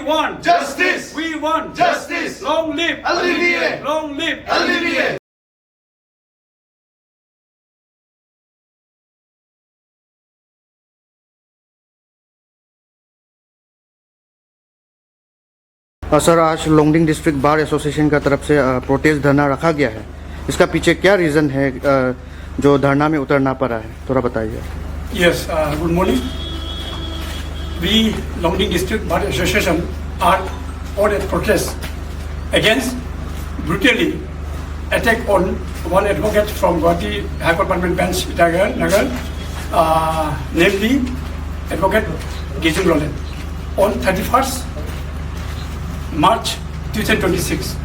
want justice. We want Justice. Long live Alleviate. Long live Alleviate. Sir, आज Longding district bar association का तरफ से protest धरना रखा गया है। इसका पीछे क्या रीज़न है जो धरना में उतरना पड़ा है, थोड़ा बताइए। Yes, good morning. We Longding District Bar Association are on a protest against brutally attack on one advocate from Guwahati High Court Permanent Bench Nagar, namely Advocate Gezum Lawlen, on 31st March 2026.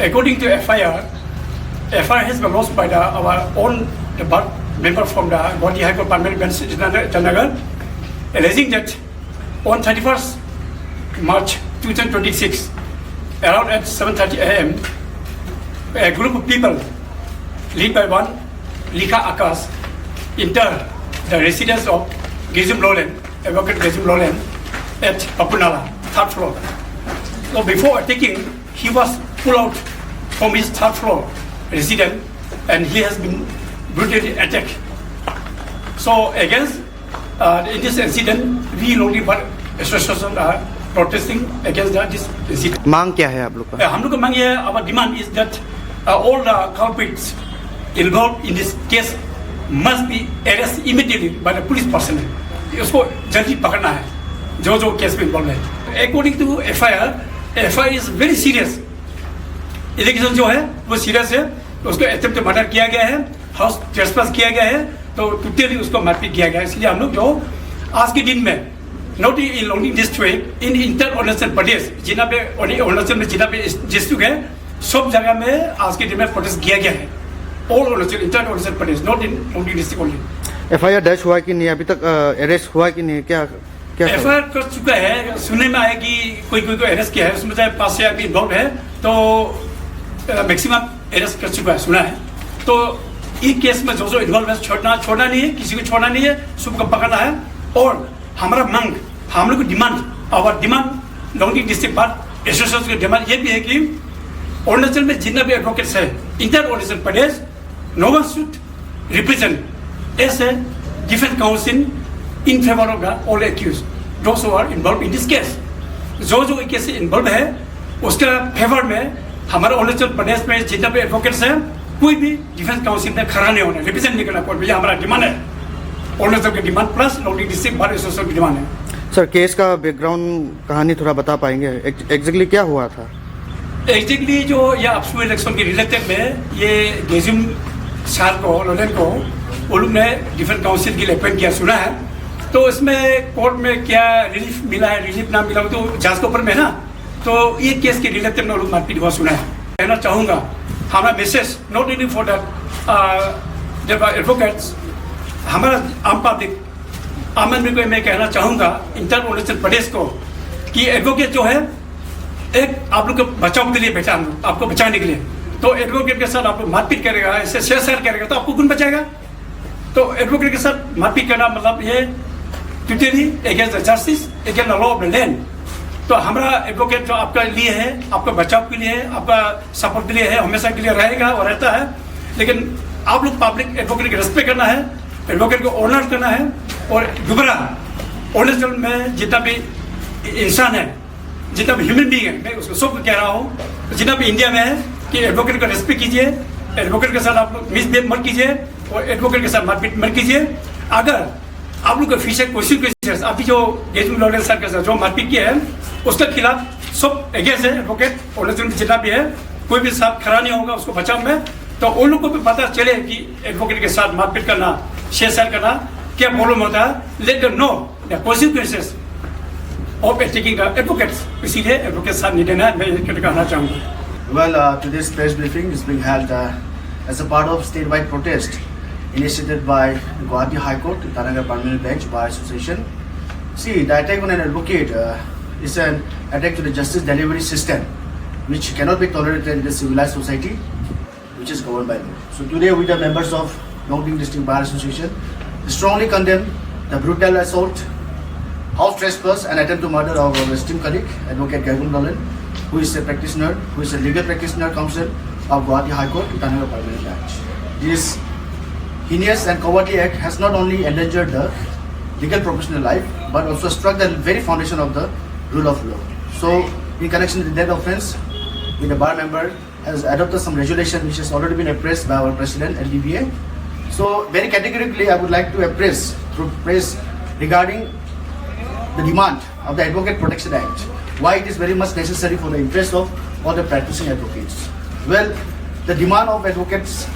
According to FIR has been lost by our own member from the Guwahati High Court Permanent Bench Nagar, alleging that on 31st March 2026, around at 7:30 a.m., a group of people led by one Likha Akas entered the residence of Gezum Lawlen, Advocate Gezum Lawlen, at Papunala, 3rd floor. So before attacking, he was pulled out from his 3rd floor residence and he has been brutally attacked. So against in this incident, we Longding Bar Association are protesting against this incident. मांग क्या है आप लोग का? हम लोग का मांग ये है, our demand is that all the culprits involved in this case must be arrested immediately by the police personnel. उसको जल्दी पकड़ना है जो केस में इन्वॉल्व है। According to FIR is very serious. Allegation जो है वो सीरियस है। उसको अटेम्प्ट मर्डर किया गया है, हाउस ट्रेसपास किया गया है, तो टोटली उसको मारपीट किया गया है। इसलिए हम लोग जो आज के दिन में not in Longding district, in inter Arunachal Pradesh, जितना पे अरुणाचल में जितना पे डिस्ट्रिक्ट है, सब जगह में आज के दिन में प्रोटेस्ट किया गया है। All Arunachal, inter Arunachal Pradesh, not in Longding district only. FIR दर्ज हुआ कि नहीं, अभी तक अरेस्ट हुआ कि नहीं, क्या FIR कर चुका है। सुनने में आया कि कोई को अरेस्ट किया है, उसमें चाहे 5 से आदमी इन्वॉल्व है, तो मैक्सिमम अरेस्ट कर चुका है, सुना है। तो इस केस में जो इन्वॉल्व है छोड़ना नहीं है, किसी को छोड़ना नहीं है, सबको पकड़ना है। और हमारा मांग, हम लोग की demand, our demand Longding district bar association की डिमांड ये भी है कि अरुणाचल में जितना भी एडवोकेट्स है, inter Arunachal Pradesh, no one should represent as a defence counsel in favour of the all accused, those who are involve in this case. जो केस इन्वॉल्व है उसका फेवर में हमारे अरुणाचल प्रदेश में जितना भी एडवोकेट्स हैं, कोई भी डिफेंस काउंसिल में खड़ा नहीं होना, रिप्रेजेंट नहीं करना कोई भी, हमारा डिमांड है। अरुणाचल की demand plus Longding district bar association की डिमांड है। सर, केस का बैकग्राउंड कहानी थोड़ा बता पाएंगे, एग्जैक्टली क्या हुआ था? एग्जैक्टली जो ये अपसू इलेक्शन के रिलेटेड में ये गेजुम सार को, लोलेन को, वो लोग ने डिफेंस काउंसिल के लिए अपॉइंट किया, सुना है। तो इसमें कोर्ट में क्या रिलीफ मिला है, रिलीफ ना मिला, तो जांच के ऊपर में है ना। तो ये केस के रिलेटेड में लोग मारपीट हुआ, सुना है। कहना चाहूँगा हमारा message not only for that advocates, हमारा आम पब्लिक, आम आदमी को मैं कहना चाहूँगा, इंटर अरुणाचल प्रदेश को, कि एडवोकेट जो है, एक आप लोग को बचाव के लिए बैठा, हम लोग आपको बचाने के लिए। तो एडवोकेट के साथ आप लोग मारपीट करेगा, ऐसे शेयर करेगा, तो आपको कौन बचाएगा? तो एडवोकेट के साथ मारपीट करना मतलब ये totally against the justice, against the law of the land. तो हमारा एडवोकेट जो आपका लिए है, आपका बचाव के लिए है, आपका सपोर्ट के लिए है, हमेशा के लिए रहेगा और रहता है। लेकिन आप लोग पब्लिक एडवोकेट की रेस्पेक्ट करना है, एडवोकेट को ऑनर करना है। और दोबारा अरुणाचल में जितना भी इंसान है, जितना भी ह्यूमन बीइंग है, मैं उसको सबको कह रहा हूँ, जितना भी इंडिया में है, कि एडवोकेट को रेस्पेक्ट कीजिए, एडवोकेट के साथ आप लोग मिसबिहेव मत कीजिए और एडवोकेट के साथ मारपीट मत कीजिए। अगर आप लोग का फ्यूचर क्वेश्चन अभी जो गेजुम लॉलेन सर के साथ जो मारपीट किया है, उसके खिलाफ सब अगेंस्ट है। एडवोकेट अरुणाचल में जितना भी है, कोई भी साथ खड़ा नहीं होगा उसको बचाव में। तो उन लोगों को भी पता चले कि एडवोकेट के साथ मारपीट करना, शेयर करना क्या प्रॉब्लम होता है। Let them know the consequences of attacking the advocates. इसीलिए एडवोकेट साथ नहीं देना, मैं ये कहना चाहूँगा। Well, today's press briefing is being held as a part of statewide protest initiated by Guwahati High Court, Itanagar Permanent Bench Bar Association. See, the attack on an advocate is an attack to the justice delivery system, which cannot be tolerated in a civilized society, which is governed by law. So today, we the members of Longding District Bar Association strongly condemn the brutal assault house trespass and attempt to murder of our esteemed colleague, Advocate Gaigum Lolen, who is a practitioner, who is a legal practitioner counsel of Guwahati High Court, Itanagar Parliament Bench. This heinous and cowardly act has not only endangered the legal professional life, but also struck the very foundation of the rule of law. So, in connection with that offence, the bar member has adopted some resolution which has already been appraised by our president, LDBA. So, very categorically, I would like to appraise regarding the demand of the Advocate Protection Act, why it is very much necessary for the interest of all the practicing advocates. Well, the demand of Advocates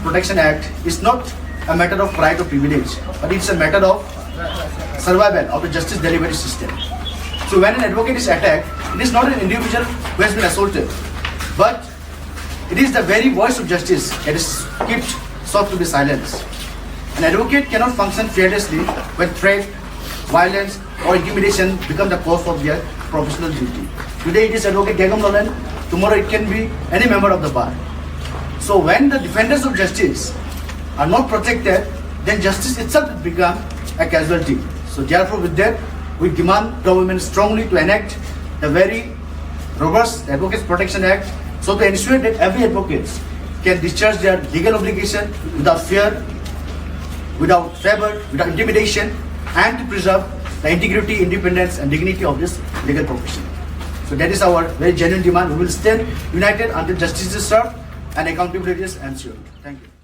Protection Act is not a matter of right or privilege, but it's a matter of survival of the justice delivery system. So when an advocate is attacked, it is not an individual who has been assaulted, but it is the very voice of justice that is kept sought to be silenced. An advocate cannot function fearlessly when threat, violence or intimidation become the cause of their professional duty. Today it is Advocate Gaigum Lolen, tomorrow it can be any member of the bar. So when the defenders of justice are not protected, then justice itself will become a casualty. So therefore with that, we demand government strongly to enact the very robust Advocates Protection Act so to ensure that every advocate can discharge their legal obligation without fear, without favor, without intimidation, and to preserve the integrity, independence and dignity of this legal profession. So that is our very genuine demand. We will stand united until justice is served and accountability is ensured. Thank you.